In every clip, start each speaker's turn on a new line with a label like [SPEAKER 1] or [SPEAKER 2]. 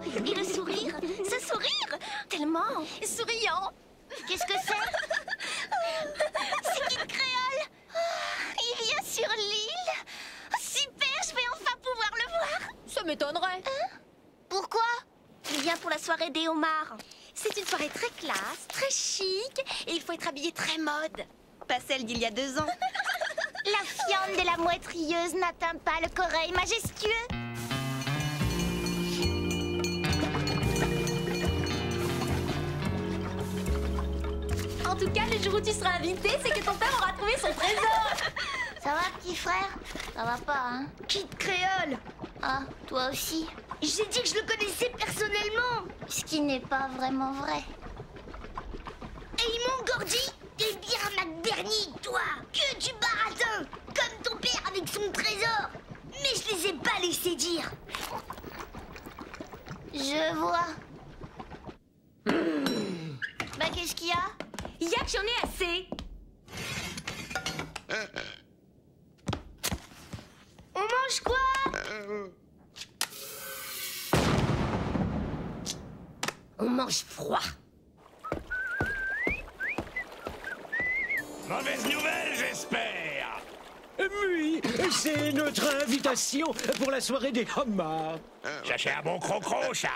[SPEAKER 1] Et le sourire, ce sourire, tellement souriant. Qu'est-ce que c'est? C'est Kid Créole. Il vient sur l'île. Super, je vais enfin pouvoir le voir.
[SPEAKER 2] Ça m'étonnerait.
[SPEAKER 1] Hein? Pourquoi? Il vient pour la soirée des homards.
[SPEAKER 2] C'est une soirée très classe, très chic, et il faut être habillé très mode. Pas celle d'il y a 2 ans.
[SPEAKER 1] La fiente de la mouette rieuse n'atteint pas le coreil majestueux.
[SPEAKER 2] En tout cas, le jour où tu seras invité, c'est que ton père aura trouvé son trésor.
[SPEAKER 1] Ça va, petit frère? Ça va pas, hein?
[SPEAKER 3] Kid Créole.
[SPEAKER 1] Ah, toi aussi?
[SPEAKER 3] J'ai dit que je le connaissais personnellement.
[SPEAKER 1] Ce qui n'est pas vraiment vrai.
[SPEAKER 3] Et ils m'ont gordi. T'es bien McBurney, toi. Que du baratin. Comme ton père avec son trésor. Mais je les ai pas laissés dire.
[SPEAKER 1] Je vois. Bah, qu'est-ce qu'il y a?
[SPEAKER 2] Il y a que j'en ai assez.
[SPEAKER 3] On mange quoi?
[SPEAKER 2] On mange froid.
[SPEAKER 4] Mauvaise nouvelle, j'espère.
[SPEAKER 5] Oui, c'est notre invitation pour la soirée des homards.
[SPEAKER 4] Cherchez un bon crocro, ça.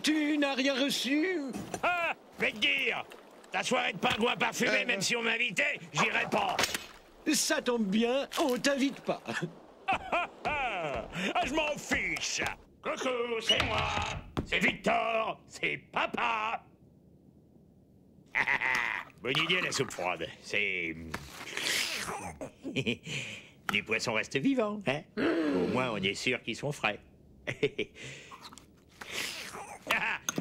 [SPEAKER 5] Tu n'as rien reçu?
[SPEAKER 4] Ah, je vais te dire. Ta soirée de pingouin parfumé, même si on m'invitait, j'irai pas.
[SPEAKER 5] Ça tombe bien, on t'invite pas.
[SPEAKER 4] Ah, je m'en fiche. Coucou, c'est moi. C'est Victor. C'est papa. Bonne idée, la soupe froide. C'est... Les poissons restent vivants, hein? Au moins, on est sûr qu'ils sont frais.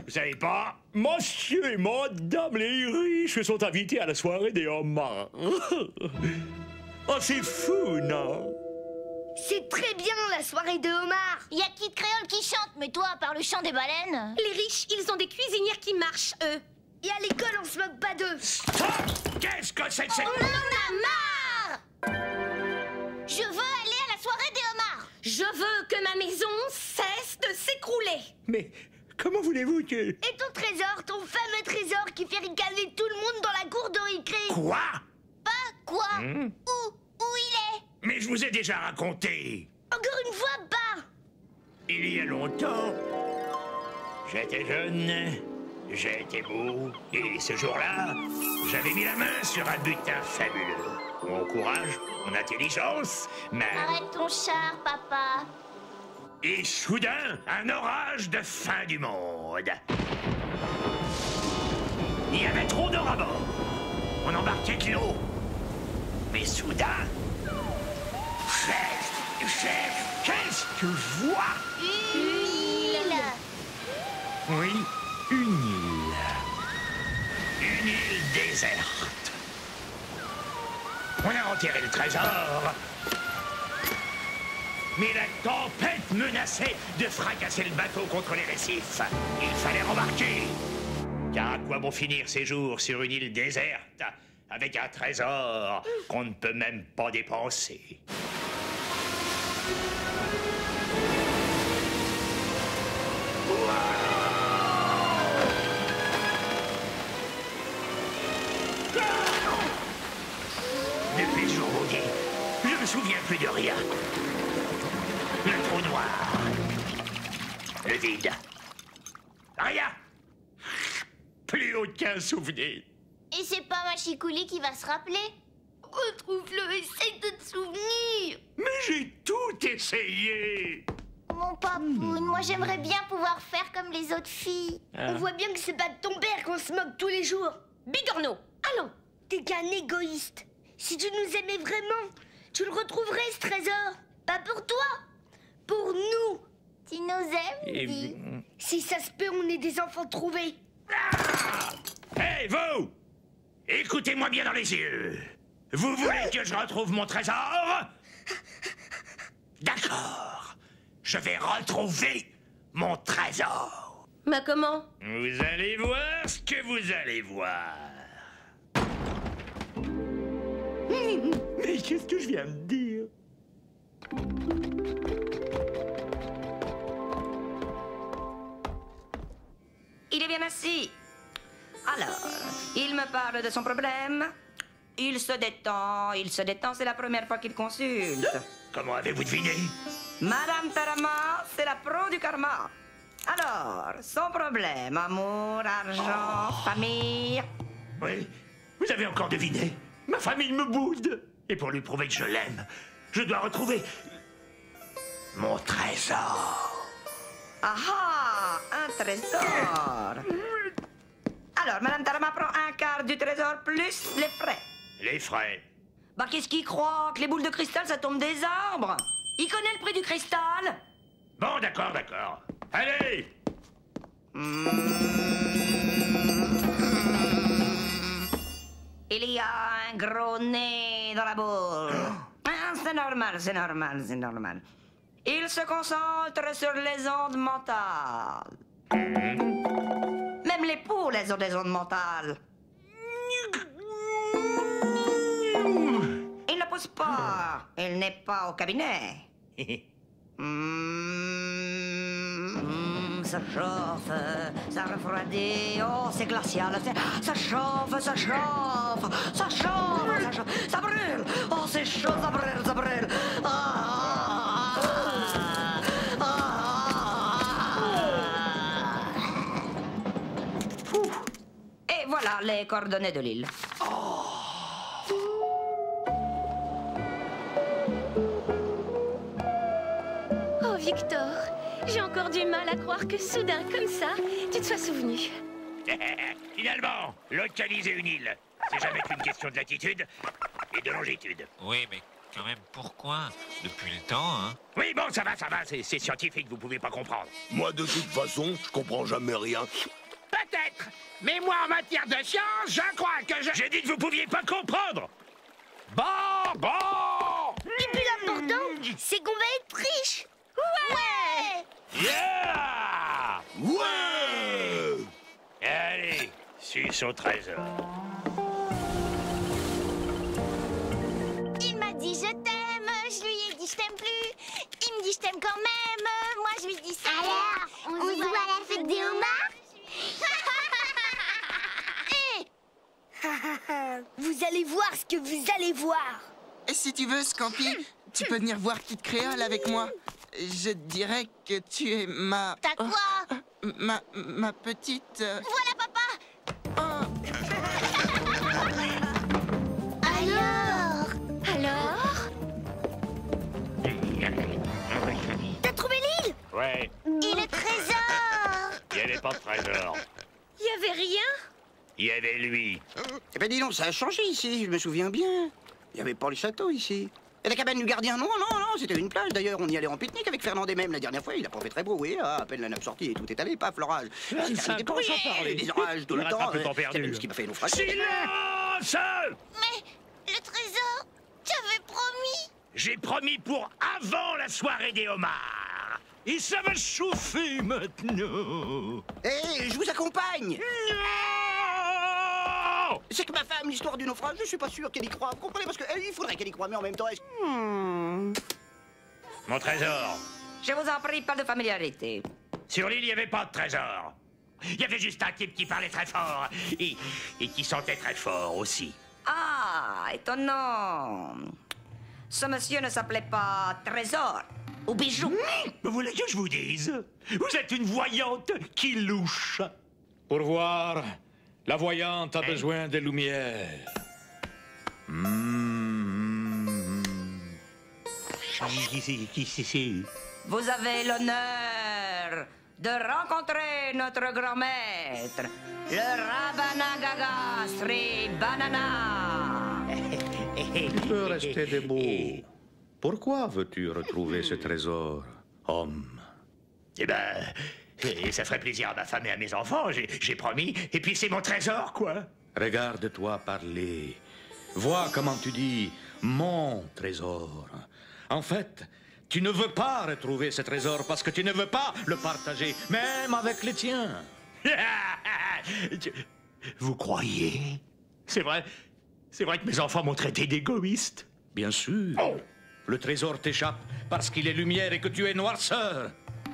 [SPEAKER 4] Vous savez pas, monsieur et madame les riches sont invités à la soirée des homards. Oh, c'est fou, non?
[SPEAKER 3] C'est très bien la soirée de homard.
[SPEAKER 1] Il y a Kid Créole qui chante, mais toi, à part le chant des baleines...
[SPEAKER 2] Les riches, ils ont des cuisinières qui marchent, eux.
[SPEAKER 3] Et à l'école, on se moque pas d'eux.
[SPEAKER 4] Stop! Qu'est-ce que c'est que cette...
[SPEAKER 1] On en a marre! Je veux aller à la soirée des homards.
[SPEAKER 2] Je veux que ma maison cesse de s'écrouler.
[SPEAKER 4] Mais comment voulez-vous que...
[SPEAKER 3] Et ton trésor, ton fameux trésor qui fait ricaner tout le monde dans la cour de récré.
[SPEAKER 4] Quoi?
[SPEAKER 1] Pas quoi? Où il est?
[SPEAKER 4] Mais je vous ai déjà raconté.
[SPEAKER 3] Encore une fois, pas.
[SPEAKER 4] Il y a longtemps, j'étais jeune, j'étais beau, et ce jour-là, j'avais mis la main sur un butin fabuleux. Mon courage, mon intelligence,
[SPEAKER 1] Arrête ton char, papa.
[SPEAKER 4] Et soudain, un orage de fin du monde. Il y avait trop d'or à bord. On embarquait de l'eau. Mais soudain... Chef, qu'est-ce que je vois?
[SPEAKER 1] Une île.
[SPEAKER 4] Oui, une île. Une île déserte. On a enterré le trésor. Mais la tempête menaçait de fracasser le bateau contre les récifs. Il fallait rembarquer. Car à quoi bon finir ses jours sur une île déserte avec un trésor qu'on ne peut même pas dépenser? Depuis ce jour maudit, je me souviens plus de rien. Le trou noir. Le vide. Rien. Plus aucun souvenir.
[SPEAKER 1] Et c'est pas Machikouli qui va se rappeler?
[SPEAKER 3] Retrouve-le, essaye de te souvenir.
[SPEAKER 4] Mais j'ai tout essayé.
[SPEAKER 1] Mon papoune, moi j'aimerais bien pouvoir faire comme les autres filles.
[SPEAKER 3] On voit bien que c'est pas de ton père qu'on se moque tous les jours.
[SPEAKER 2] Bigorneau, allons.
[SPEAKER 3] T'es qu'un égoïste. Si tu nous aimais vraiment, tu le retrouverais ce trésor. Pas pour toi, pour nous.
[SPEAKER 1] Tu nous aimes, dis.
[SPEAKER 3] Si ça se peut, on est des enfants trouvés.
[SPEAKER 4] Hey, vous! Écoutez-moi bien dans les yeux. Vous voulez que je retrouve mon trésor? D'accord. Je vais retrouver mon trésor.
[SPEAKER 2] Mais comment?
[SPEAKER 4] Vous allez voir ce que vous allez voir. Mais qu'est-ce que je viens de dire?
[SPEAKER 6] viens assis. Alors, il me parle de son problème. Il se détend, c'est la première fois qu'il consulte.
[SPEAKER 4] Comment avez-vous deviné?
[SPEAKER 6] Madame Tarama, c'est la pro du karma. Alors, son problème, amour, argent, famille...
[SPEAKER 4] Oui, vous avez encore deviné. Ma famille me boude. Et pour lui prouver que je l'aime, je dois retrouver mon trésor.
[SPEAKER 6] Ah ah, un trésor. Alors, Madame Tarama prend un quart du trésor plus les frais.
[SPEAKER 4] Les frais?
[SPEAKER 6] Bah, qu'est-ce qu'il croit? Que les boules de cristal, ça tombe des arbres? Il connaît le prix du cristal?
[SPEAKER 4] Bon, d'accord, d'accord. Allez!
[SPEAKER 6] Il y a un gros nez dans la boule. Ah, c'est normal, c'est normal, c'est normal. Il se concentre sur les ondes mentales. Même les poules, elles ont des ondes mentales. Il ne pousse pas. Il n'est pas au cabinet. Ça chauffe, ça refroidit. Oh, c'est glacial. Ça chauffe, ça chauffe. Ça chauffe, ça chauffe. Ça brûle. Oh, c'est chaud, ça brûle, ça brûle. Et voilà les coordonnées de l'île.
[SPEAKER 1] Oh, Victor, j'ai encore du mal à croire que soudain, comme ça, tu te sois souvenu.
[SPEAKER 4] Finalement, localiser une île, c'est jamais qu'une question de latitude et de longitude.
[SPEAKER 7] Oui, mais quand même, pourquoi? Depuis le temps, hein?
[SPEAKER 4] Oui, bon, ça va, c'est scientifique, vous pouvez pas comprendre.
[SPEAKER 8] Moi, de toute façon, je comprends jamais rien.
[SPEAKER 4] Peut-être, mais moi, en matière de science, je crois que je... J'ai dit que vous pouviez pas comprendre. Bon.
[SPEAKER 3] Et puis l'important, c'est qu'on va être riches. Ouais.
[SPEAKER 4] Yeah!
[SPEAKER 8] Ouais!
[SPEAKER 4] Allez, suce au trésor.
[SPEAKER 1] Il m'a dit je t'aime, je lui ai dit je t'aime plus. Il me dit je t'aime quand même, moi je lui dis ça.
[SPEAKER 3] Alors, on se voit à la fête des homards? Vous allez voir ce que vous allez voir.
[SPEAKER 9] Et si tu veux, Scampi, tu peux venir voir Kid Créole avec moi. Je dirais que tu es ma...
[SPEAKER 1] T'as quoi?
[SPEAKER 9] Ma petite...
[SPEAKER 1] Voilà papa. Alors?
[SPEAKER 3] T'as trouvé l'île?
[SPEAKER 4] Ouais,
[SPEAKER 1] Et le trésor?
[SPEAKER 4] il y avait pas de trésor.
[SPEAKER 1] Il y avait rien?
[SPEAKER 4] Il y avait lui.
[SPEAKER 10] Eh ben dis donc, ça a changé ici, je me souviens bien. Il n'y avait pas le château ici. Et la cabane du gardien, non, c'était une plage. D'ailleurs, on y allait en pique-nique avec Fernand et même la dernière fois. Il a pas fait très beau, oui. À peine la nappe sortie et tout est allé, paf, l'orage.
[SPEAKER 4] Ça
[SPEAKER 10] Des orages tout le temps.
[SPEAKER 4] rattrape le temps perdu.
[SPEAKER 10] C'est même ce qui m'a fait naufrager.
[SPEAKER 4] Silence!
[SPEAKER 1] Mais le trésor, tu avais promis.
[SPEAKER 4] J'ai promis pour avant la soirée des homards. Et ça va chauffer maintenant.
[SPEAKER 10] Eh, je vous accompagne.
[SPEAKER 4] Non!
[SPEAKER 10] C'est que ma femme, l'histoire du naufrage, je suis pas sûr qu'elle y croit. Vous comprenez? Parce qu'il faudrait qu'elle y croie, mais en même temps...
[SPEAKER 4] Mon trésor.
[SPEAKER 6] Je vous en prie, pas de familiarité.
[SPEAKER 4] Sur l'île, il n'y avait pas de trésor. Il y avait juste un type qui parlait très fort et qui sentait très fort aussi.
[SPEAKER 6] Ah, étonnant. Ce monsieur ne s'appelait pas Trésor ou Bijou.
[SPEAKER 4] Vous voulez que je vous dise? Vous êtes une voyante qui louche.
[SPEAKER 5] Pour voir, la voyante a besoin de lumière.
[SPEAKER 4] Qui
[SPEAKER 6] Vous avez l'honneur de rencontrer notre grand maître, le Rabanagaga Sri Banana.
[SPEAKER 11] Tu peux rester debout. Pourquoi veux-tu retrouver ce trésor, homme?
[SPEAKER 4] Eh ben, ça ferait plaisir à ma femme et à mes enfants, j'ai promis. Et puis c'est mon trésor, quoi.
[SPEAKER 11] Regarde-toi parler. Vois comment tu dis « mon trésor ». En fait, tu ne veux pas retrouver ce trésor parce que tu ne veux pas le partager, même avec les tiens.
[SPEAKER 4] Vous croyez? C'est vrai que mes enfants m'ont traité d'égoïste.
[SPEAKER 11] Bien sûr. Le trésor t'échappe parce qu'il est lumière et que tu es noirceur.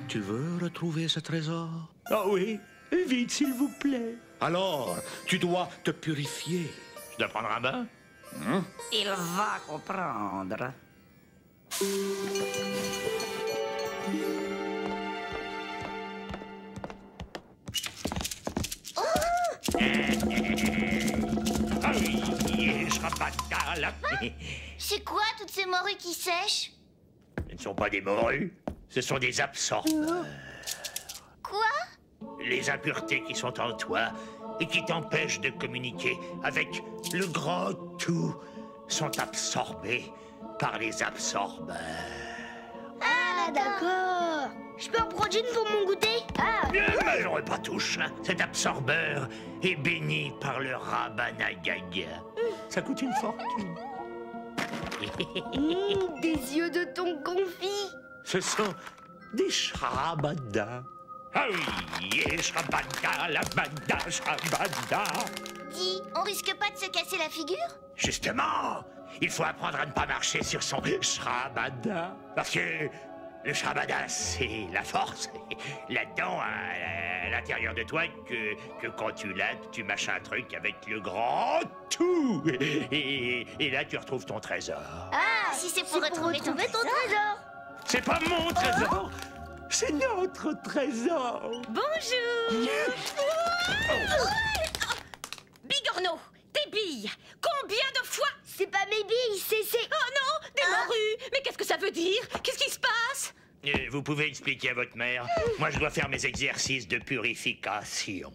[SPEAKER 11] Tu veux retrouver ce trésor?
[SPEAKER 4] Ah oui, plus vite, s'il vous plaît.
[SPEAKER 11] Alors, tu dois te purifier.
[SPEAKER 4] Je dois prendre un bain?
[SPEAKER 6] Il va comprendre.
[SPEAKER 4] Ah oui, Shrabada.
[SPEAKER 1] C'est quoi toutes ces morues qui sèchent?
[SPEAKER 4] Ce ne sont pas des morues, ce sont des absorbeurs.
[SPEAKER 1] Quoi?
[SPEAKER 4] Les impuretés qui sont en toi et qui t'empêchent de communiquer avec le grand tout sont absorbées par les absorbeurs.
[SPEAKER 3] Ah, d'accord. Je peux en prendre une pour mon goûter? Ah.
[SPEAKER 4] Malheureux pas touche, cet absorbeur est béni par le Rabanagaga. Ça coûte une fortune.
[SPEAKER 3] Des yeux de thon confit.
[SPEAKER 4] Ce sont des Shrabada. Ah oui, Shrabada, labada, Shrabada.
[SPEAKER 1] Dis, on risque pas de se casser la figure?
[SPEAKER 4] Justement, il faut apprendre à ne pas marcher sur son Shrabada. Parce que le Shrabada, c'est la force. Là-dedans, à l'intérieur de toi, que quand tu l'as, tu mâches un truc avec le grand tout. Et là, tu retrouves ton trésor.
[SPEAKER 1] Ah, si c'est pour retrouver ton trésor.
[SPEAKER 4] C'est pas mon trésor, c'est notre trésor.
[SPEAKER 2] Bonjour. Bigorneau, tes billes. Combien de fois?
[SPEAKER 3] C'est pas mes billes, c'est...
[SPEAKER 2] Oh non, des morues. Mais qu'est-ce que ça veut dire? Qu'est-ce qui se passe?
[SPEAKER 4] Vous pouvez expliquer à votre mère. Moi, je dois faire mes exercices de purification.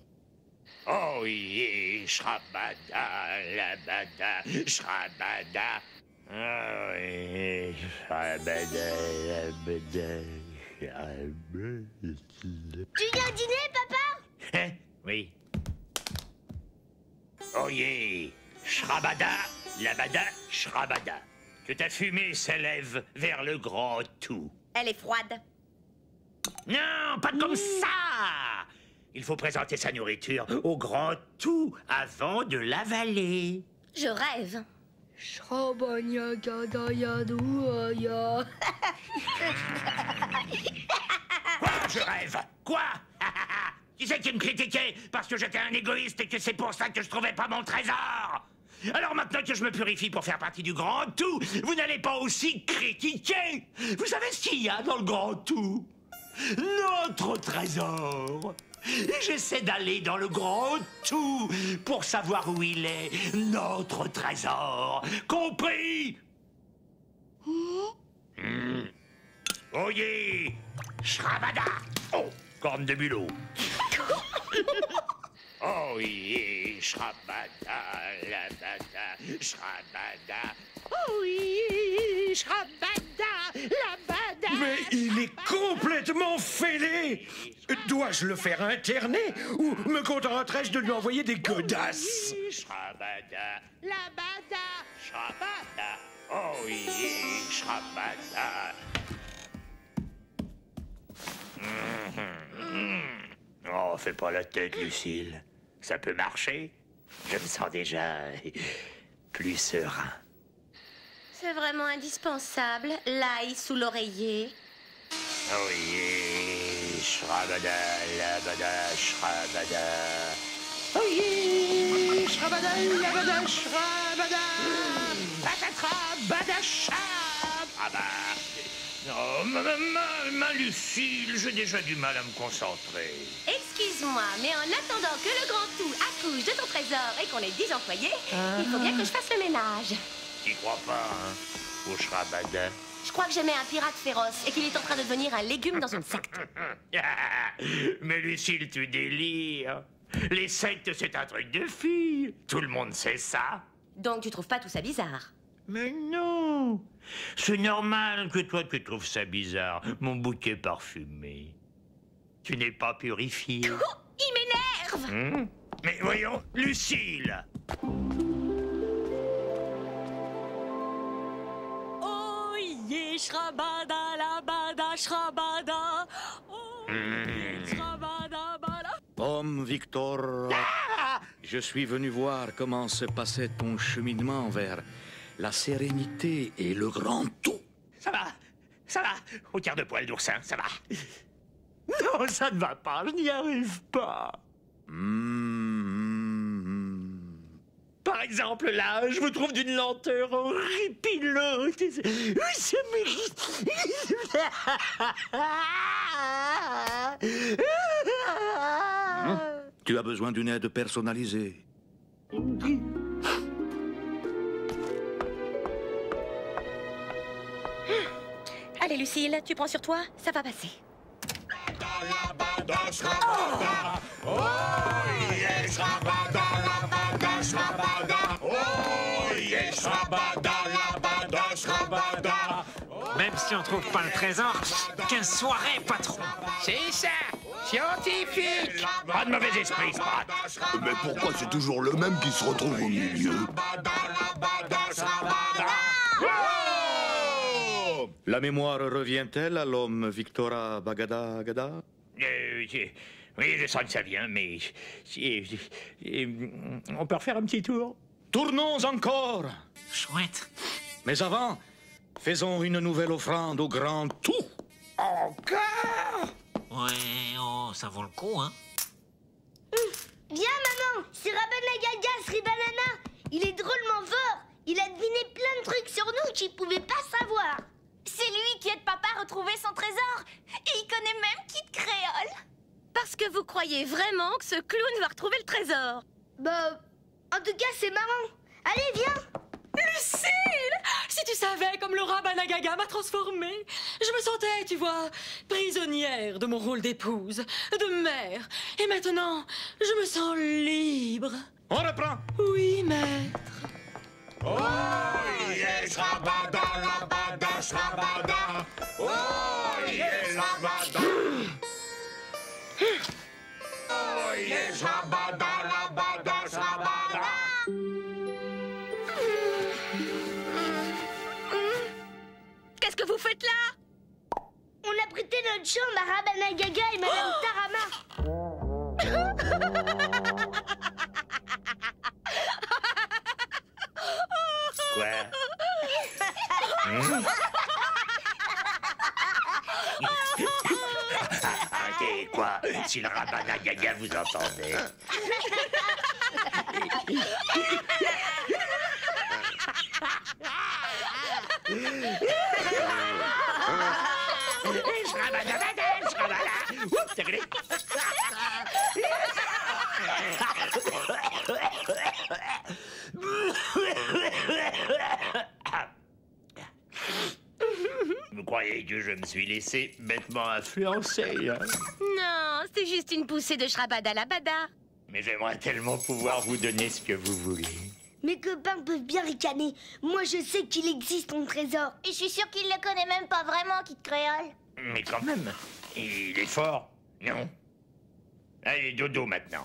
[SPEAKER 4] Oh oui, Shrabada, labada, Shrabada. Oh oui, Shrabada, labada, Shrabada.
[SPEAKER 3] Tu viens dîner, papa?
[SPEAKER 4] Hein? Oui. Oh yeah, Shrabada, labada, Shrabada. Que ta fumée s'élève vers le grand tout.
[SPEAKER 2] Elle est froide.
[SPEAKER 4] Non, pas comme ça! Il faut présenter sa nourriture au grand tout avant de l'avaler.
[SPEAKER 2] Je rêve.
[SPEAKER 4] Quoi, je rêve? Quoi? Qui c'est qui me critiquait parce que j'étais un égoïste et que c'est pour ça que je trouvais pas mon trésor? Alors maintenant que je me purifie pour faire partie du grand tout, vous n'allez pas aussi critiquer. Vous savez ce qu'il y a dans le grand tout? Notre trésor. Et j'essaie d'aller dans le grand tout pour savoir où il est, notre trésor. Compris? Oh yeah! Shrabada! Oh, corne de bulot. Oh yeah! Shrabada, labada, Shrabada. Oh yeah! Shrabada, labada.
[SPEAKER 5] Mais il est complètement fêlé. Dois-je le faire interner ou me contenterai-je de lui envoyer des godasses?
[SPEAKER 4] Shrabada, labada, Shrabada. Oh yeah! Shrabada. Oh, fais pas la tête, Lucille. Ça peut marcher. Je me sens déjà plus serein.
[SPEAKER 2] C'est vraiment indispensable, l'ail sous l'oreiller.
[SPEAKER 4] Oh yeah, Shrabada, labada, Shrabada. Oh yeah, Shrabada, labada, Shrabada. Patatra, badachab. Ah bah... Oh, ma Lucille, j'ai déjà du mal à me concentrer.
[SPEAKER 2] Excuse-moi, mais en attendant que le grand tout accouche de ton trésor et qu'on ait 10 employés, il faut bien que je fasse le ménage.
[SPEAKER 4] T'y crois pas, hein, au Shrabada?
[SPEAKER 2] Je crois que j'aimais un pirate féroce et qu'il est en train de devenir un légume dans une secte.
[SPEAKER 4] Mais Lucille, tu délires. Les sectes, c'est un truc de filles. Tout le monde sait ça.
[SPEAKER 2] Donc tu trouves pas tout ça bizarre?
[SPEAKER 4] Mais non. C'est normal que toi, tu trouves ça bizarre, mon bouquet parfumé. Tu n'es pas purifié.
[SPEAKER 2] Oh, il m'énerve.
[SPEAKER 4] Mais voyons, Lucille.
[SPEAKER 12] Oh yeah, Shrabada, labada, Shrabada. Oh yeah, Shrabada, bala.
[SPEAKER 11] Homme Victor, je suis venu voir comment se passait ton cheminement vers la sérénité et le grand tout.
[SPEAKER 4] Ça va, au quart de poil d'oursin, ça va. Non, ça ne va pas, je n'y arrive pas. Par exemple, là, je vous trouve d'une lenteur horripilante. Ça mérite.
[SPEAKER 11] Tu as besoin d'une aide personnalisée.
[SPEAKER 2] Allez, Lucille, tu prends sur toi, ça va passer.
[SPEAKER 7] Même si on trouve pas le trésor, quelle soirée, patron!
[SPEAKER 4] C'est ça, scientifique. Pas de mauvais esprit, Sprat.
[SPEAKER 8] Mais pourquoi c'est toujours le même qui se retrouve au milieu?
[SPEAKER 11] La mémoire revient-elle à l'homme Victora Bagada Gada?
[SPEAKER 4] Oui, je sens que ça vient, mais... on peut refaire un petit tour?
[SPEAKER 11] Tournons encore!
[SPEAKER 7] Chouette.
[SPEAKER 11] Mais avant, faisons une nouvelle offrande au grand tout.
[SPEAKER 4] Encore?
[SPEAKER 7] Ouais, oh, ça vaut le coup, hein?
[SPEAKER 3] Viens, maman, c'est Rabanagaga Sribanana. Il est drôlement fort. Il a deviné plein de trucs sur nous qu'il pouvait pas savoir.
[SPEAKER 1] C'est lui qui aide papa à retrouver son trésor. Et il connaît même Kid Créole.
[SPEAKER 2] Parce que vous croyez vraiment que ce clown va retrouver le trésor?
[SPEAKER 3] Bah, en tout cas, c'est marrant. Allez, viens.
[SPEAKER 12] Lucille! Si tu savais comme le Rabanagaga m'a transformée. Je me sentais, tu vois, prisonnière de mon rôle d'épouse, de mère. Et maintenant, je me sens libre.
[SPEAKER 11] On reprend.
[SPEAKER 12] Oui, maître.
[SPEAKER 8] Oh, yes, Rabada, Rabada, Shrabada. Oh, yes, Rabada. Oh, yes, Rabada, Rabada, Shrabada.
[SPEAKER 2] Qu'est-ce que vous faites là?
[SPEAKER 3] On a prêté notre chambre à Rabanagaga et Madame Tarama.
[SPEAKER 4] Quoi? Arrêtez, quoi? Si le Rabanagaga vous entendait. Vous croyez que je me suis laissé bêtement influencer, hein?
[SPEAKER 2] Non, c'est juste une poussée de Shrabadalabada.
[SPEAKER 4] Mais j'aimerais tellement pouvoir vous donner ce que vous voulez.
[SPEAKER 3] Mes copains peuvent bien ricaner. Moi, je sais qu'il existe ton trésor.
[SPEAKER 1] Et je suis sûre qu'il le connaît même pas vraiment, Kid Créole.
[SPEAKER 4] Mais quand même, il est fort, non? Allez, dodo maintenant.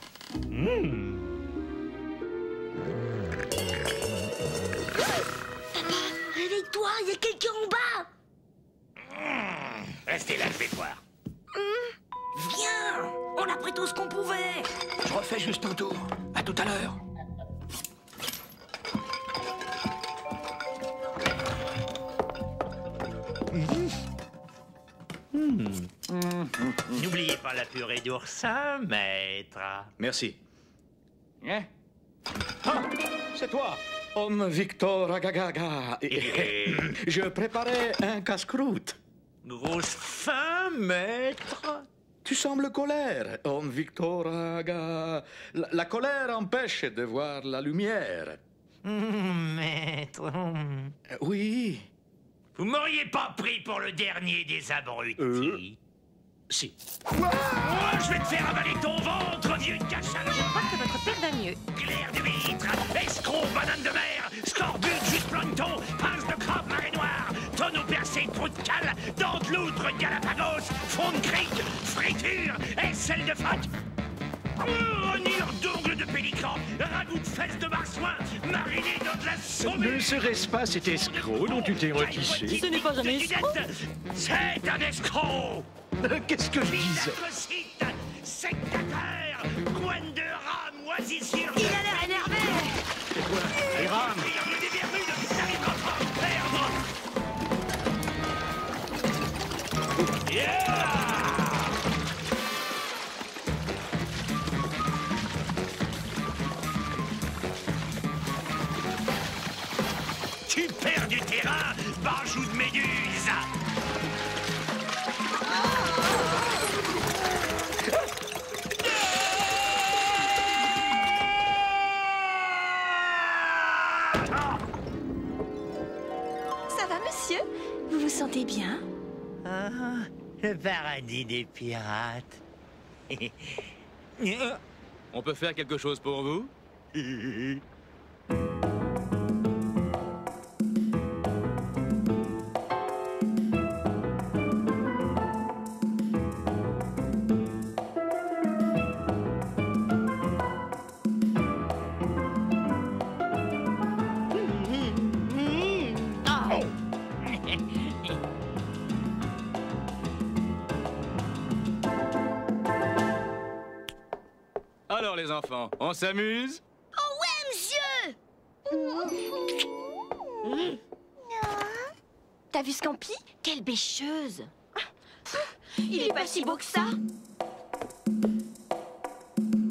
[SPEAKER 3] Réveille-toi, il y a quelqu'un en bas.
[SPEAKER 4] Restez là, je vais voir.
[SPEAKER 6] Viens! On a pris tout ce qu'on pouvait!
[SPEAKER 10] Je refais juste un tour. À tout à l'heure.
[SPEAKER 4] N'oubliez pas la purée d'oursin, maître.
[SPEAKER 11] Merci.
[SPEAKER 4] Hein?
[SPEAKER 11] Ah, c'est toi, homme Victor Agagaga. Je préparais un casse-croûte.
[SPEAKER 4] Grosse faim, maître.
[SPEAKER 11] Tu sembles colère, homme Victor Aga. La colère empêche de voir la lumière.
[SPEAKER 4] Maître.
[SPEAKER 11] Oui.
[SPEAKER 4] Vous m'auriez pas pris pour le dernier des abrutis.
[SPEAKER 11] Si.
[SPEAKER 4] Oh, je vais te faire avaler ton ventre, vieux cachalot.
[SPEAKER 2] Je crois que votre père va mieux.
[SPEAKER 4] Claire d'huître, escroc, banane de mer, scorbut, jus de plancton, pince de crabe, marée noire, tonneau percé, trou de cale, dents de loutre, Galapagos, fond de crique, friture, aisselle de phoque, rognure d'ongles de pélican, ragoût de fesses de marsouin, mariné dans de la saumure.
[SPEAKER 5] Ne serait-ce pas cet escroc dont tu t'es retiché?
[SPEAKER 12] Ce n'est pas un escroc.
[SPEAKER 4] C'est un escroc.
[SPEAKER 5] Qu'est-ce que je disais?
[SPEAKER 4] Leucocyte, sectateur, coin de rat, moisissure.
[SPEAKER 2] Il a l'air énervé.
[SPEAKER 5] C'est quoi? Les rames?
[SPEAKER 4] Triangle des Bermudes qui t'arrive enfin à perdre. Yeah! hein, barjou de méduse.
[SPEAKER 1] Ça va, monsieur? Vous vous sentez bien?
[SPEAKER 13] Ah, le paradis des pirates.
[SPEAKER 14] On peut faire quelque chose pour vous? Alors les enfants, on s'amuse?
[SPEAKER 3] Oh ouais, monsieur!
[SPEAKER 1] T'as vu Scampi? Quelle bêcheuse!
[SPEAKER 2] Il est pas si beau que ça.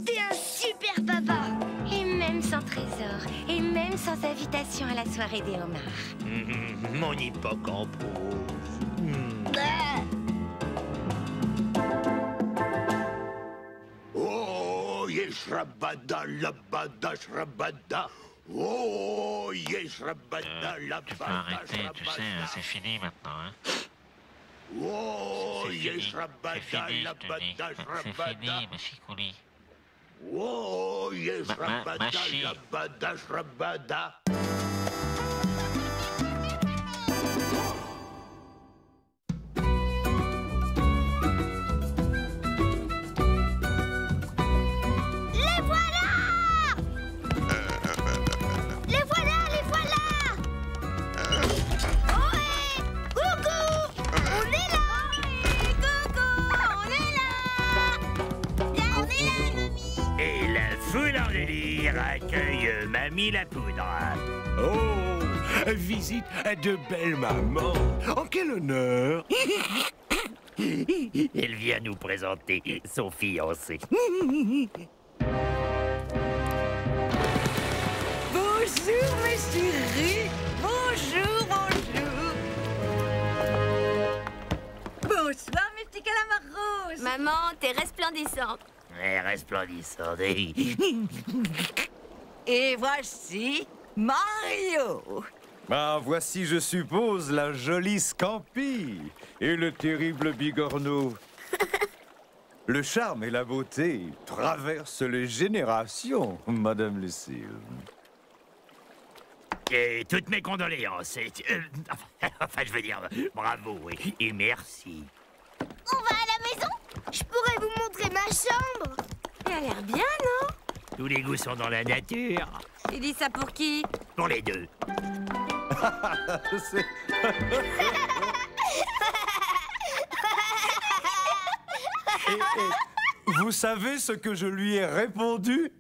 [SPEAKER 3] T'es un super papa!
[SPEAKER 2] Et même sans trésor, et même sans invitation à la soirée des homards.
[SPEAKER 13] Mon hippocampe rouge.
[SPEAKER 8] Oh, yeshrabada, labada, shrabada. Oh, yeshrabada,
[SPEAKER 7] Tu peux
[SPEAKER 8] labada,
[SPEAKER 7] arrêter, tu sais, c'est fini maintenant, hein.
[SPEAKER 8] Oh,
[SPEAKER 7] C'est fini,
[SPEAKER 8] yeshrabada,
[SPEAKER 7] je te dis.
[SPEAKER 8] labada,
[SPEAKER 7] C'est
[SPEAKER 8] shrabada.
[SPEAKER 7] fini, ma chicouli.
[SPEAKER 8] Oh, yeshrabada,
[SPEAKER 7] Machi.
[SPEAKER 8] labada, shrabada.
[SPEAKER 3] Les voilà! Les voilà, les voilà! Ohé! Coucou! On est là! Coucou! On est là! Viens, on est là, mamie!
[SPEAKER 13] Et la foule en délire accueille Mamie la Poudre.
[SPEAKER 5] Oh, visite de belle maman. En quel honneur.
[SPEAKER 13] Elle vient nous présenter son fiancé.
[SPEAKER 15] Bonjour, mes chéris. Bonjour, bonjour. Bonsoir, mes petits calamars roses.
[SPEAKER 1] Maman, t'es resplendissante.
[SPEAKER 13] Resplendissante.
[SPEAKER 15] Et voici Mario.
[SPEAKER 16] Ah, voici, je suppose, la jolie Scampi et le terrible Bigorneau. Le charme et la beauté traversent les générations, Madame Lucille.
[SPEAKER 13] Et toutes mes condoléances. Enfin, je veux dire, bravo et merci.
[SPEAKER 3] On va à la maison? Je pourrais vous montrer ma chambre.
[SPEAKER 1] Elle a l'air bien, non?
[SPEAKER 13] Tous les goûts sont dans la nature.
[SPEAKER 1] Tu dis ça pour qui?
[SPEAKER 13] Pour les deux.
[SPEAKER 16] Vous savez ce que je lui ai répondu?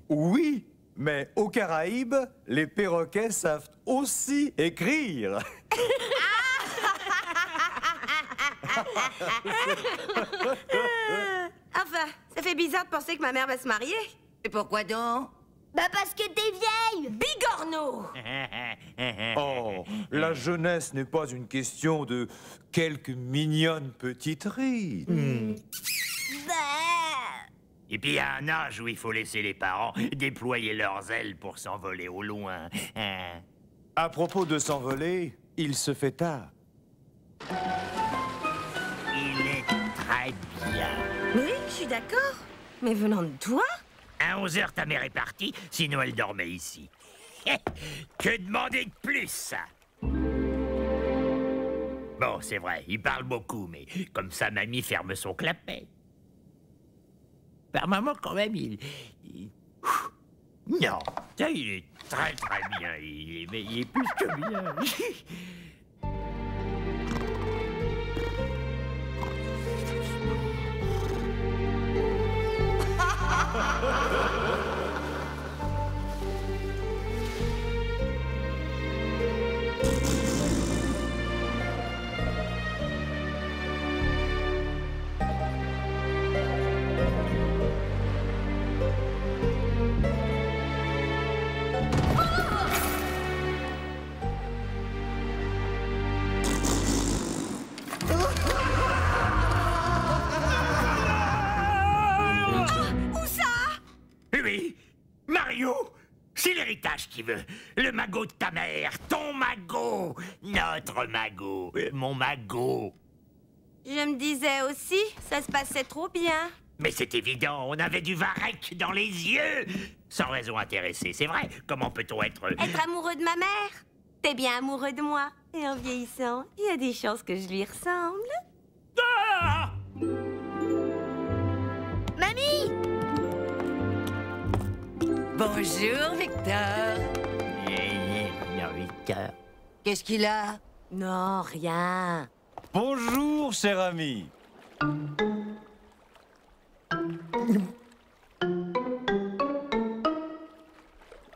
[SPEAKER 16] Oui, mais aux Caraïbes, les perroquets savent aussi écrire.
[SPEAKER 2] Enfin, ça fait bizarre de penser que ma mère va se marier.
[SPEAKER 15] Et pourquoi donc?
[SPEAKER 3] Bah parce que t'es vieille!
[SPEAKER 2] Bigorneau!
[SPEAKER 16] Oh, la jeunesse n'est pas une question de quelques mignonnes petites rides.
[SPEAKER 13] Et puis il y a un âge où il faut laisser les parents déployer leurs ailes pour s'envoler au loin.
[SPEAKER 16] À propos de s'envoler, il se fait tard.
[SPEAKER 13] Il est très bien.
[SPEAKER 2] Oui, je suis d'accord. Mais venant de toi?
[SPEAKER 13] À 11h, ta mère est partie, sinon elle dormait ici. Que demander de plus? Bon, c'est vrai, il parle beaucoup, mais comme ça, mamie ferme son clapet. Par maman, quand même, Non, ça, il est très très bien. Il est plus que bien. Mario, c'est l'héritage qui veut. Le magot de ta mère, ton magot, notre magot, mon magot.
[SPEAKER 2] Je me disais aussi, ça se passait trop bien.
[SPEAKER 13] Mais c'est évident, on avait du varech dans les yeux. Sans raison intéressée, c'est vrai. Comment peut-on être...
[SPEAKER 2] Être amoureux de ma mère? T'es bien amoureux de moi. Et en vieillissant, il y a des chances que je lui ressemble.
[SPEAKER 13] Ah!
[SPEAKER 3] Mamie!
[SPEAKER 15] Bonjour, Victor.
[SPEAKER 13] Non, Victor.
[SPEAKER 15] Qu'est-ce qu'il a?
[SPEAKER 2] Non, rien.
[SPEAKER 16] Bonjour, cher ami.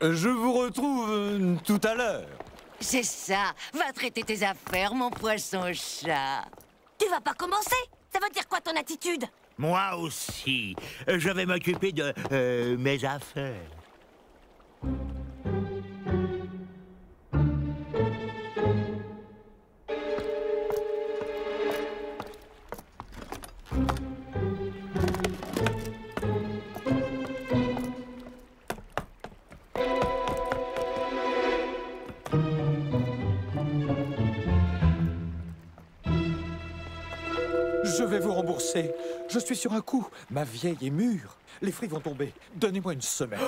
[SPEAKER 16] Je vous retrouve tout à l'heure.
[SPEAKER 15] C'est ça. Va traiter tes affaires, mon poisson-chat.
[SPEAKER 2] Tu vas pas commencer? Ça veut dire quoi ton attitude?
[SPEAKER 13] Moi aussi. Je vais m'occuper de mes affaires.
[SPEAKER 16] Je vais vous rembourser. Je suis sur un coup. Ma vieille est mûre. Les fruits vont tomber. Donnez-moi une semaine.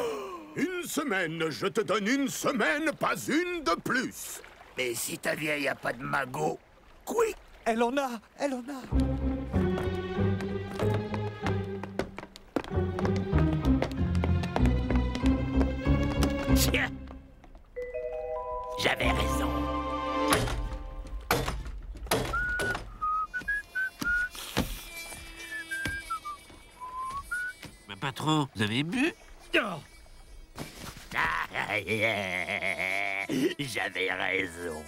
[SPEAKER 8] Une semaine, je te donne une semaine, pas une de plus.
[SPEAKER 13] Mais si ta vieille a pas de magot, oui.
[SPEAKER 16] Elle en a, elle en a.
[SPEAKER 13] Tiens, j'avais raison.
[SPEAKER 7] Mais patron, vous avez bu?
[SPEAKER 13] J'avais raison.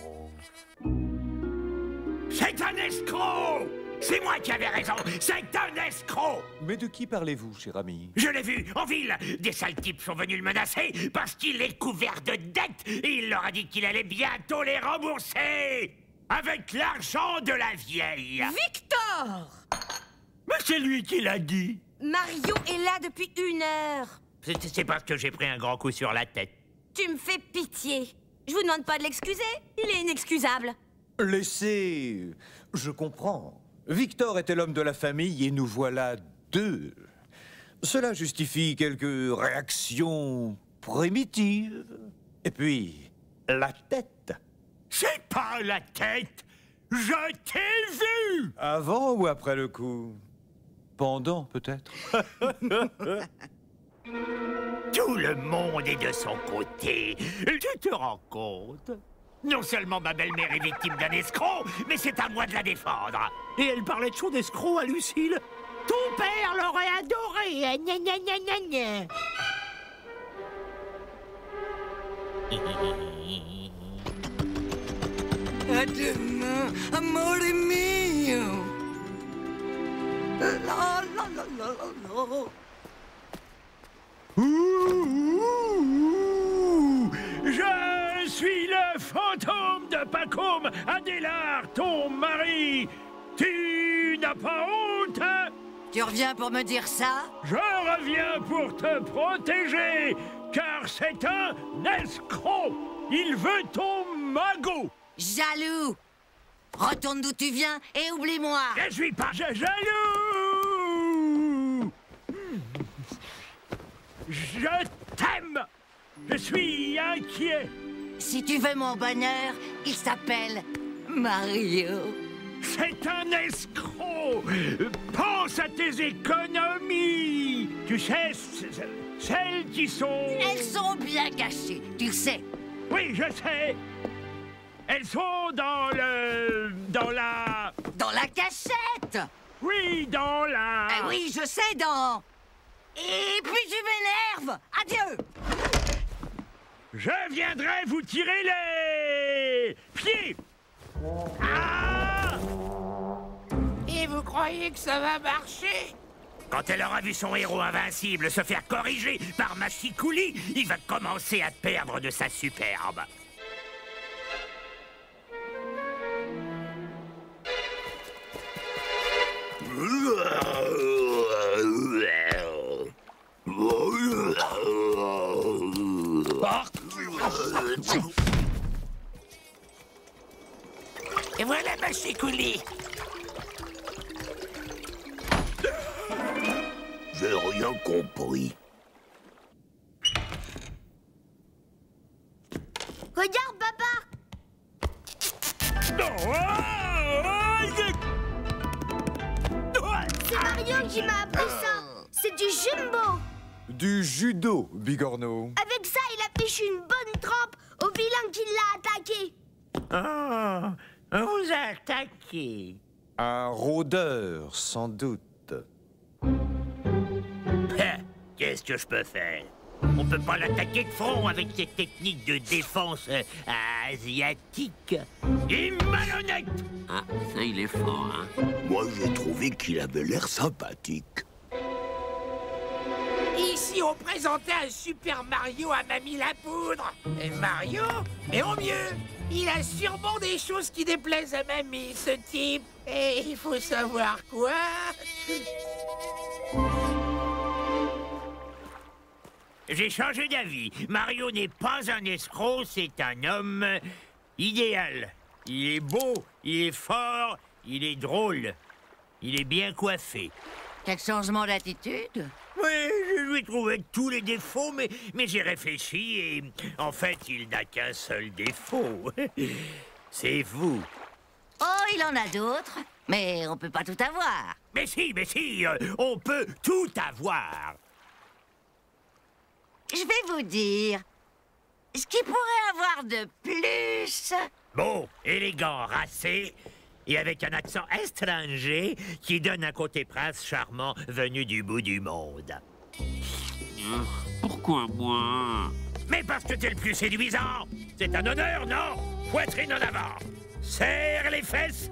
[SPEAKER 13] C'est un escroc! C'est moi qui avais raison! C'est un escroc!
[SPEAKER 16] Mais de qui parlez-vous, cher ami?
[SPEAKER 13] Je l'ai vu, en ville! Des sales types sont venus le menacer parce qu'il est couvert de dettes et il leur a dit qu'il allait bientôt les rembourser! Avec l'argent de la vieille!
[SPEAKER 12] Victor!
[SPEAKER 13] Mais c'est lui qui l'a dit!
[SPEAKER 2] Mario est là depuis 1 heure.
[SPEAKER 13] C'est parce que j'ai pris un grand coup sur la tête.
[SPEAKER 2] Tu me fais pitié. Je vous demande pas de l'excuser. Il est inexcusable.
[SPEAKER 16] Laissez... Je comprends. Victor était l'homme de la famille et nous voilà 2. Cela justifie quelques réactions primitives. Et puis, la tête.
[SPEAKER 13] C'est pas la tête! Je t'ai vu!
[SPEAKER 16] Avant ou après le coup? Pendant, peut-être.
[SPEAKER 13] Tout le monde est de son côté. Tu te rends compte? Non seulement ma belle-mère est victime d'un escroc, mais c'est à moi de la défendre. Et elle parlait de son escroc à Lucille. Ton père l'aurait adoré. Gna gna gna gna gna.
[SPEAKER 15] À demain, amore mio. La la la la la la.
[SPEAKER 5] Je suis le fantôme de Pacôme, Adélard, ton mari. Tu n'as pas honte?
[SPEAKER 15] Tu reviens pour me dire ça?
[SPEAKER 5] Je reviens pour te protéger, car c'est un escroc. Il veut ton magot.
[SPEAKER 15] Jaloux! Retourne d'où tu viens et oublie-moi!
[SPEAKER 5] Je suis pas jaloux. Je t'aime. Je suis inquiet.
[SPEAKER 15] Si tu veux mon bonheur, il s'appelle Mario.
[SPEAKER 5] C'est un escroc. Pense à tes économies. Tu sais, celles qui sont...
[SPEAKER 15] Elles sont bien cachées, tu sais.
[SPEAKER 5] Oui, je sais. Elles sont dans la...
[SPEAKER 15] Dans la cachette!
[SPEAKER 5] Oui, dans la...
[SPEAKER 15] Ah oui, je sais, dans... Et puis tu m'énerves! Adieu!
[SPEAKER 5] Je viendrai vous tirer les pieds. Ah!
[SPEAKER 13] Et vous croyez que ça va marcher? Quand elle aura vu son héros invincible se faire corriger par Machikouli, il va commencer à perdre de sa superbe. laissez coller.
[SPEAKER 8] J'ai rien compris.
[SPEAKER 3] Regarde, papa! C'est Mario qui m'a appris ça. C'est du jumbo.
[SPEAKER 16] Du judo, Bigorneau.
[SPEAKER 3] Avec ça, il a fichu une bonne trempe au vilain qui l'a attaqué.
[SPEAKER 13] Oh, on vous a attaqué.
[SPEAKER 16] Un rôdeur, sans doute.
[SPEAKER 13] Qu'est-ce que je peux faire? On peut pas l'attaquer de front avec ces techniques de défense asiatiques. Il est malhonnête!
[SPEAKER 17] Ah, ça, il est fort, hein.
[SPEAKER 8] Moi, j'ai trouvé qu'il avait l'air sympathique.
[SPEAKER 13] Ici, on présentait un Super Mario à Mamie la Poudre. Et Mario, mais au mieux, il a sûrement des choses qui déplaisent à Mamie, ce type. Et il faut savoir quoi? J'ai changé d'avis. Mario n'est pas un escroc, c'est un homme idéal. Il est beau, il est fort, il est drôle. Il est bien coiffé.
[SPEAKER 15] Quel changement d'attitude?
[SPEAKER 13] Oui, je lui ai trouvé tous les défauts, mais j'ai réfléchi et en fait, il n'a qu'un seul défaut. C'est vous.
[SPEAKER 15] Oh, il en a d'autres, mais on peut pas tout avoir.
[SPEAKER 13] Mais si, on peut tout avoir.
[SPEAKER 15] Je vais vous dire ce qu'il pourrait avoir de plus.
[SPEAKER 13] Beau, élégant, racé, et avec un accent étranger qui donne un côté prince charmant venu du bout du monde.
[SPEAKER 17] Pourquoi moi?
[SPEAKER 13] Mais parce que t'es le plus séduisant. C'est un honneur, non? Poitrine en avant. Serre les fesses.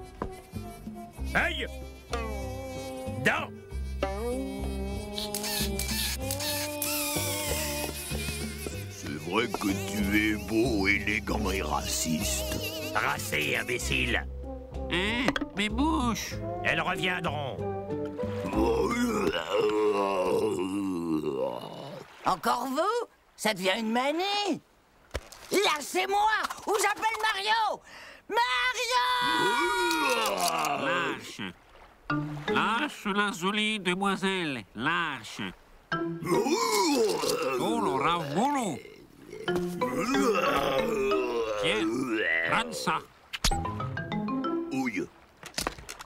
[SPEAKER 13] Œil. Dents.
[SPEAKER 8] C'est vrai que tu es beau, élégant et raciste.
[SPEAKER 13] Racé, imbécile.
[SPEAKER 17] Hein? Mes mouches?
[SPEAKER 13] Elles reviendront.
[SPEAKER 15] Encore vous? Ça devient une manie. Lâchez-moi ou j'appelle Mario. Mario!
[SPEAKER 17] Lâche. Lâche la jolie demoiselle. Lâche. Oh, le ravolo. Tiens, prends ça.
[SPEAKER 8] Ouille.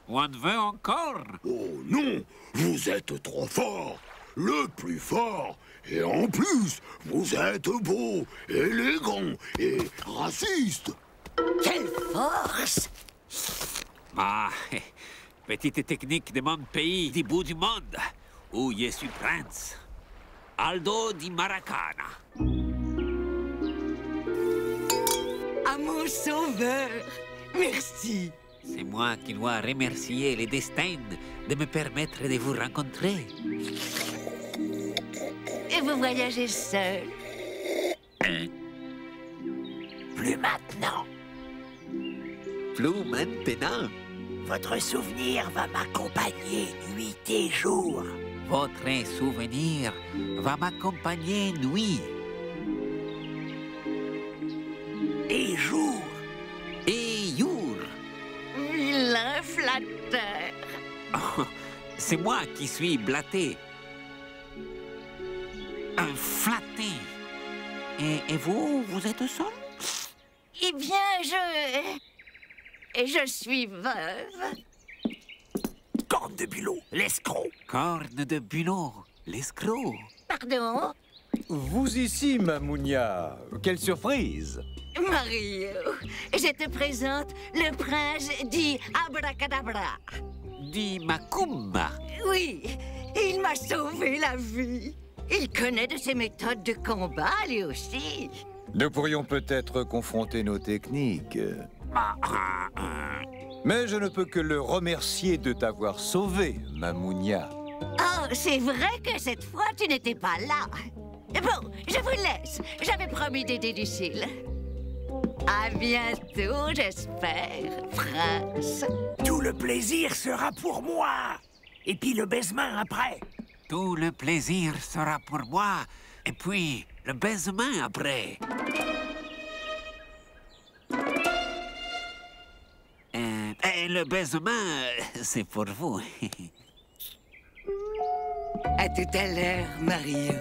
[SPEAKER 17] On veut encore?
[SPEAKER 8] Oh non, vous êtes trop fort. Le plus fort. Et en plus, vous êtes beau, élégant et raciste.
[SPEAKER 15] Quelle force!
[SPEAKER 17] Ah, petite technique de mon pays du bout du monde, où je suis prince. Aldo di Maracana.
[SPEAKER 15] À mon sauveur, merci.
[SPEAKER 17] C'est moi qui dois remercier le destin de me permettre de vous rencontrer.
[SPEAKER 15] Et vous voyagez seul?
[SPEAKER 13] Plus maintenant.
[SPEAKER 17] Plus maintenant?
[SPEAKER 13] Votre souvenir va m'accompagner nuit et jour.
[SPEAKER 17] Votre souvenir va m'accompagner nuit.
[SPEAKER 13] Et jour.
[SPEAKER 17] Et jour.
[SPEAKER 15] Vilain flatteur.
[SPEAKER 17] Oh, c'est moi qui suis blatté. Un flatté. Et vous, vous êtes seul?
[SPEAKER 15] Eh bien, je suis veuve.
[SPEAKER 13] Corne de bulot, l'escroc.
[SPEAKER 17] Corne de bulot, l'escroc.
[SPEAKER 15] Pardon?
[SPEAKER 16] Vous ici, Mamounia. Quelle surprise!
[SPEAKER 15] Mario, je te présente le prince dit Abracadabra.
[SPEAKER 17] Dit Macumba.
[SPEAKER 15] Oui, il m'a sauvé la vie. Il connaît de ses méthodes de combat, lui aussi.
[SPEAKER 16] Nous pourrions peut-être confronter nos techniques. Mais je ne peux que le remercier de t'avoir sauvé, Mamounia.
[SPEAKER 15] Oh, c'est vrai que cette fois, tu n'étais pas là. Bon, je vous laisse. J'avais promis d'aider Lucille. À bientôt, j'espère, prince.
[SPEAKER 13] Tout le plaisir sera pour moi. Et puis le baisement après.
[SPEAKER 17] Tout le plaisir sera pour moi. Et puis, le baisement après. Et le baisement, c'est pour vous.
[SPEAKER 15] À tout à l'heure, Mario.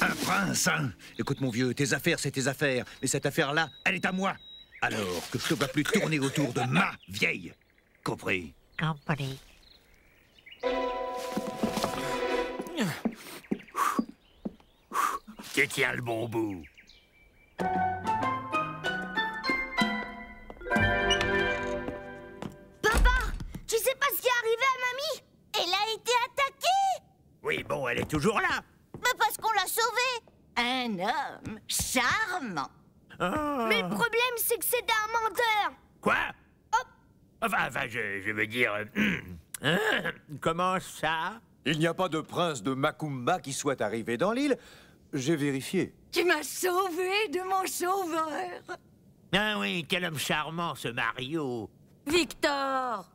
[SPEAKER 5] Un prince, hein? Écoute, mon vieux, tes affaires, c'est tes affaires. Mais cette affaire-là, elle est à moi. Alors que je te vois plus tourner autour de ma vieille. Compris?
[SPEAKER 15] Compris.
[SPEAKER 13] Tu tiens le bon bout.
[SPEAKER 3] Papa, tu sais pas ce qui est arrivé à mamie? Elle a été attaquée.
[SPEAKER 13] Oui, bon, elle est toujours là.
[SPEAKER 3] Mais parce qu'on l'a sauvée.
[SPEAKER 15] Un homme charmant.
[SPEAKER 3] Mais le problème, c'est que c'était un menteur.
[SPEAKER 13] Quoi? Enfin, je veux dire... hein? Comment ça?
[SPEAKER 16] Il n'y a pas de prince de Macumba qui soit arrivé dans l'île. J'ai vérifié.
[SPEAKER 15] Tu m'as sauvé de mon sauveur.
[SPEAKER 13] Ah oui, quel homme charmant, ce Mario.
[SPEAKER 12] Victor!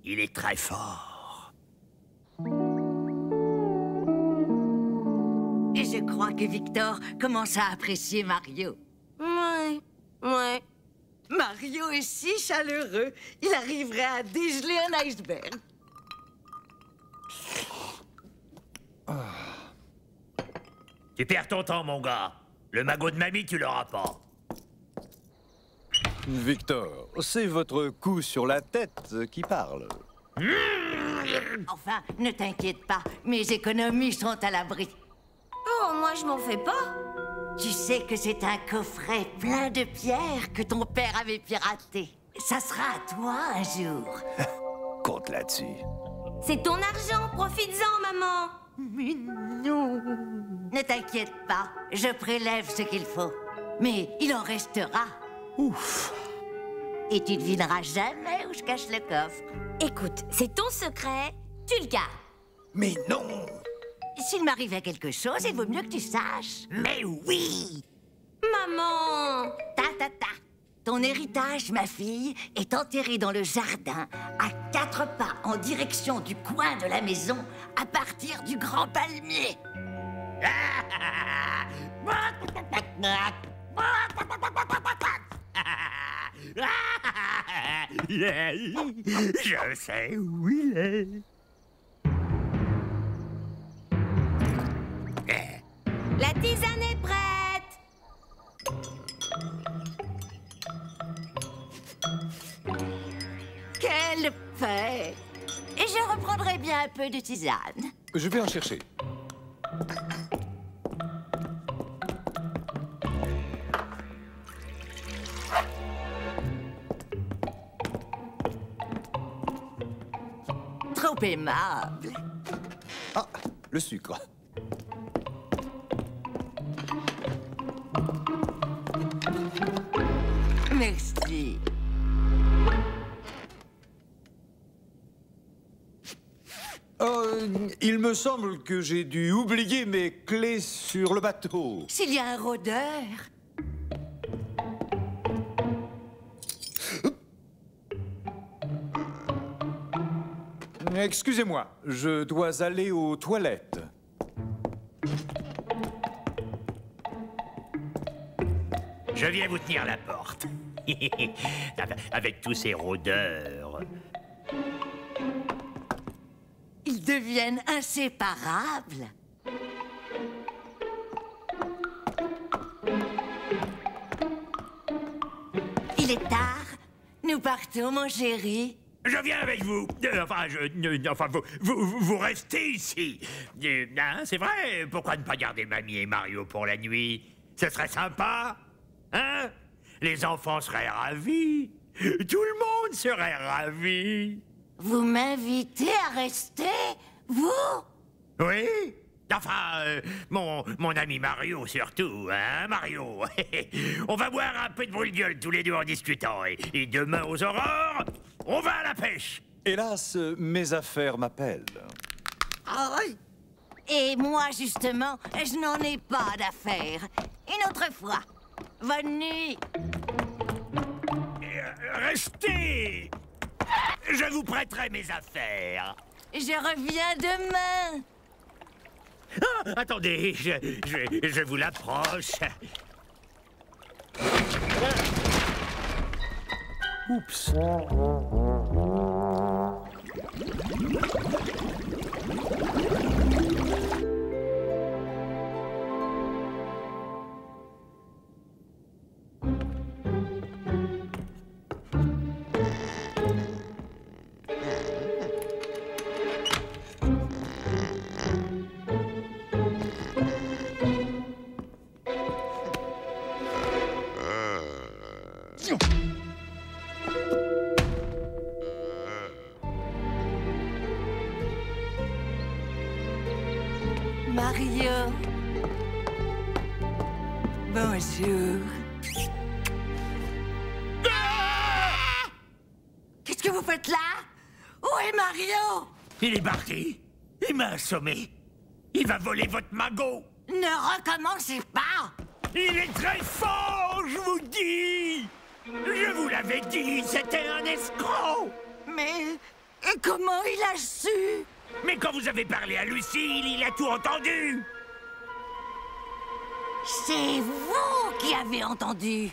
[SPEAKER 13] Il est très fort.
[SPEAKER 15] Et je crois que Victor commence à apprécier Mario.
[SPEAKER 12] Ouais.
[SPEAKER 15] Mario est si chaleureux, il arriverait à dégeler un iceberg.
[SPEAKER 13] Tu perds ton temps, mon gars. Le magot de mamie, tu l'auras pas.
[SPEAKER 16] Victor, c'est votre coup sur la tête qui parle.
[SPEAKER 15] Enfin, ne t'inquiète pas, mes économies sont à l'abri.
[SPEAKER 2] Oh, moi, je m'en fais pas.
[SPEAKER 15] Tu sais que c'est un coffret plein de pierres que ton père avait piraté. Ça sera à toi un jour.
[SPEAKER 16] Compte là-dessus.
[SPEAKER 2] C'est ton argent, profites-en, maman.
[SPEAKER 15] Mais non. Ne t'inquiète pas, je prélève ce qu'il faut. Mais il en restera.
[SPEAKER 16] Ouf.
[SPEAKER 15] Et tu devineras jamais où je cache le coffre.
[SPEAKER 2] Écoute, c'est ton secret, tu le gardes.
[SPEAKER 5] Mais non!
[SPEAKER 15] S'il m'arrivait quelque chose, il vaut mieux que tu saches.
[SPEAKER 13] Mais oui!
[SPEAKER 2] Maman!
[SPEAKER 15] Ta. Ton héritage, ma fille, est enterré dans le jardin, à 4 pas en direction du coin de la maison, à partir du grand palmier.
[SPEAKER 13] Je sais où il est.
[SPEAKER 2] La tisane est prête!
[SPEAKER 15] Quelle fête! Et je reprendrai bien un peu de tisane.
[SPEAKER 16] Je vais en chercher.
[SPEAKER 15] Trop aimable.
[SPEAKER 16] Ah, le sucre.
[SPEAKER 15] Merci.
[SPEAKER 16] Il me semble que j'ai dû oublier mes clés sur le bateau.
[SPEAKER 15] S'il y a un rôdeur.
[SPEAKER 16] Excusez-moi, je dois aller aux toilettes.
[SPEAKER 13] Je viens vous tenir la porte. Avec tous ces rôdeurs.
[SPEAKER 15] Ils deviennent inséparables. Il est tard. Nous partons, mon chéri.
[SPEAKER 13] Je viens avec vous. Vous restez ici. Hein, c'est vrai. Pourquoi ne pas garder mamie et Mario pour la nuit? Ce serait sympa. Hein? Les enfants seraient ravis. Tout le monde serait ravi.
[SPEAKER 15] Vous m'invitez à rester? Vous?
[SPEAKER 13] Oui. Enfin, mon ami Mario surtout, hein, Mario. On va boire un peu de brûle-gueule tous les deux en discutant. Et demain aux aurores, on va à la pêche.
[SPEAKER 16] Hélas, mes affaires m'appellent.
[SPEAKER 15] Ah oui. Et moi, justement, je n'en ai pas d'affaires. Une autre fois. Bonne nuit.
[SPEAKER 13] Restez. Je vous prêterai mes affaires.
[SPEAKER 15] Je reviens demain.
[SPEAKER 13] Ah, attendez, je vous l'approche. Oups.
[SPEAKER 15] Mario. Bonjour. Qu'est-ce que vous faites là? Où est Mario?
[SPEAKER 13] Il est parti. Il m'a assommé. Il va voler votre magot.
[SPEAKER 15] Ne recommencez pas.
[SPEAKER 13] Il est très fort, je vous dis. Je vous l'avais dit, c'était un escroc.
[SPEAKER 15] Mais comment il a su?
[SPEAKER 13] Mais quand vous avez parlé à Lucille, il a tout entendu.
[SPEAKER 15] C'est vous qui avez entendu.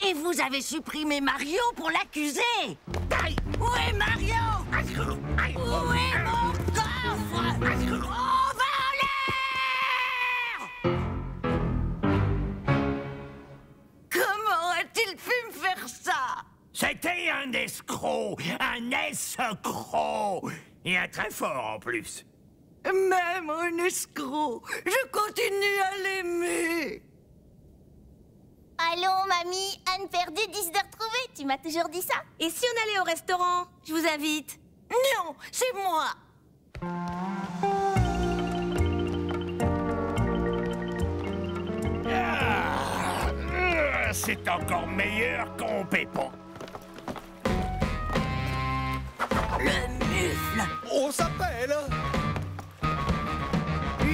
[SPEAKER 15] Et vous avez supprimé Mario pour l'accuser. Où est Mario? Où est mon coffre? On va en l'air! Comment a-t-il pu me faire ça?
[SPEAKER 13] C'était un escroc, un escroc. Et un très fort en plus.
[SPEAKER 15] Même un escroc, je continue à l'aimer.
[SPEAKER 1] Allons, mamie, Anne perdue, 10 de retrouver. Tu m'as toujours dit ça.
[SPEAKER 2] Et si on allait au restaurant? Je vous invite.
[SPEAKER 15] Non, c'est moi.
[SPEAKER 13] C'est encore meilleur qu'on pépon.
[SPEAKER 15] Le mufle.
[SPEAKER 18] On s'appelle.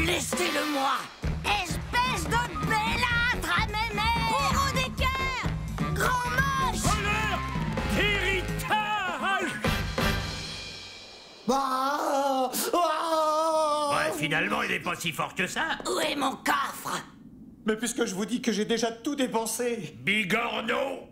[SPEAKER 15] Laissez-le-moi. Espèce de bellâtre à mémé. Bourreau des cœurs. Grand moche.
[SPEAKER 13] Honneur. Héritage. Ouais, finalement, il est pas si fort que ça.
[SPEAKER 15] Où est mon coffre?
[SPEAKER 18] Mais puisque je vous dis que j'ai déjà tout dépensé.
[SPEAKER 13] Bigorneau.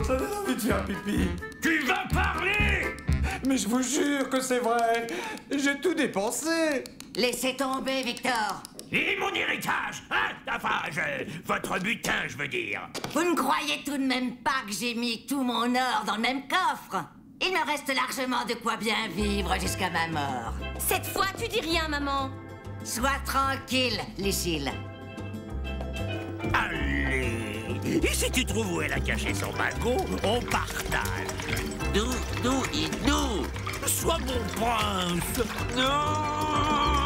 [SPEAKER 18] Ça donne envie de faire pipi.
[SPEAKER 13] Tu vas parler.
[SPEAKER 18] Mais je vous jure que c'est vrai. J'ai tout dépensé.
[SPEAKER 15] Laissez tomber, Victor.
[SPEAKER 13] Et mon héritage, hein? Enfin, votre butin, je veux dire.
[SPEAKER 15] Vous ne croyez tout de même pas que j'ai mis tout mon or dans le même coffre? Il me reste largement de quoi bien vivre jusqu'à ma mort.
[SPEAKER 2] Cette fois, tu dis rien, maman.
[SPEAKER 15] Sois tranquille, Lucille.
[SPEAKER 13] Allez. Et si tu trouves où elle a caché son magot, on partage.
[SPEAKER 17] Nous.
[SPEAKER 13] Sois mon prince.
[SPEAKER 17] Non.